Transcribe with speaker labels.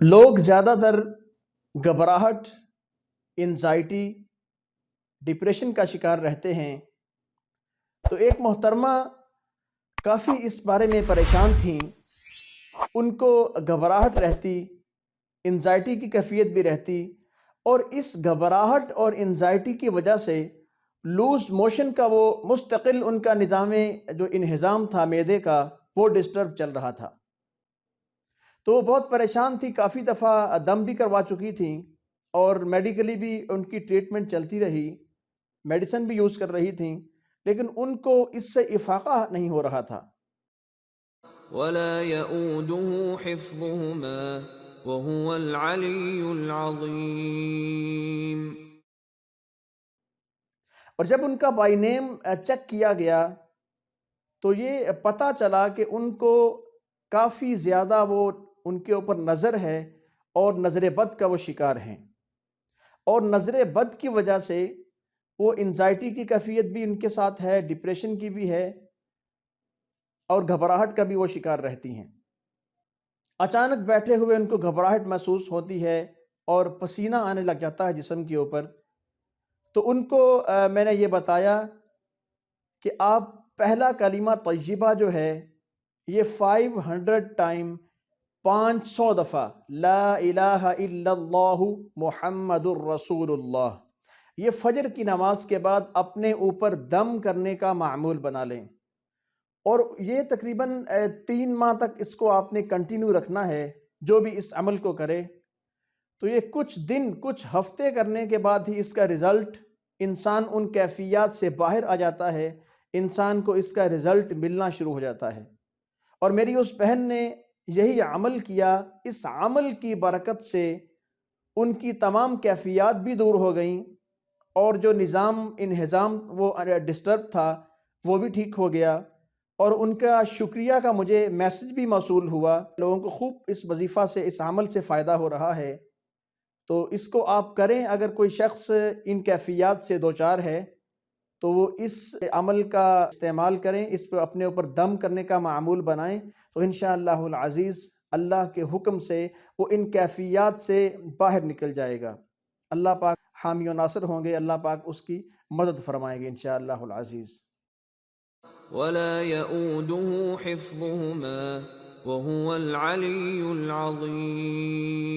Speaker 1: لوگ زیادہ تر گھبراہٹ، انزائٹی، ڈپریشن کا شکار رہتے ہیں۔ تو ایک محترمہ کافی اس بارے میں پریشان تھیں، ان کو گھبراہٹ رہتی، انزائٹی کی کیفیت بھی رہتی، اور اس گھبراہٹ اور انزائٹی کی وجہ سے لوز موشن کا وہ مستقل ان کا نظام جو انہضام تھا معدے کا وہ ڈسٹرب چل رہا تھا۔ تو وہ بہت پریشان تھی، کافی دفعہ دم بھی کروا چکی تھیں اور میڈیکلی بھی ان کی ٹریٹمنٹ چلتی رہی، میڈیسن بھی یوز کر رہی تھیں، لیکن ان کو اس سے افاقہ نہیں ہو رہا تھا۔
Speaker 2: ولا يؤوده حفظهما وهو العلي العظيم۔
Speaker 1: اور جب ان کا بائی نیم چیک کیا گیا تو یہ پتہ چلا کہ ان کو کافی زیادہ وہ ان کے اوپر نظر ہے اور نظر بد کا وہ شکار ہیں، اور نظر بد کی وجہ سے وہ انزائٹی کی کیفیت بھی ان کے ساتھ ہے، ڈپریشن کی بھی ہے، اور گھبراہٹ کا بھی وہ شکار رہتی ہیں۔ اچانک بیٹھے ہوئے ان کو گھبراہٹ محسوس ہوتی ہے اور پسینہ آنے لگ جاتا ہے جسم کے اوپر۔ تو ان کو میں نے یہ بتایا کہ آپ پہلا کلمہ طیبہ جو ہے یہ 500 ٹائم 500 دفعہ لا الہ الا اللہ محمد الرسول اللہ، یہ فجر کی نماز کے بعد اپنے اوپر دم کرنے کا معمول بنا لیں، اور یہ تقریباً 3 ماہ تک اس کو آپ نے کنٹینیو رکھنا ہے۔ جو بھی اس عمل کو کرے تو یہ کچھ دن کچھ ہفتے کرنے کے بعد ہی اس کا رزلٹ، انسان ان کیفیات سے باہر آ جاتا ہے، انسان کو اس کا رزلٹ ملنا شروع ہو جاتا ہے۔ اور میری اس بہن نے یہی عمل کیا، اس عمل کی برکت سے ان کی تمام کیفیات بھی دور ہو گئیں، اور جو نظام انہضام وہ ڈسٹرب تھا وہ بھی ٹھیک ہو گیا، اور ان کا شکریہ کا مجھے میسج بھی موصول ہوا۔ لوگوں کو خوب اس وظیفہ سے، اس عمل سے فائدہ ہو رہا ہے۔ تو اس کو آپ کریں، اگر کوئی شخص ان کیفیات سے دوچار ہے تو وہ اس عمل کا استعمال کریں، اس پہ اپنے اوپر دم کرنے کا معمول بنائیں، تو انشاءاللہ العزیز اللہ کے حکم سے وہ ان کیفیات سے باہر نکل جائے گا۔ اللہ پاک حامی و ناصر ہوں گے، اللہ پاک اس کی مدد فرمائیں گے انشاءاللہ العزیز۔
Speaker 2: ولا يؤوده حفظهما وهو العلي العظيم۔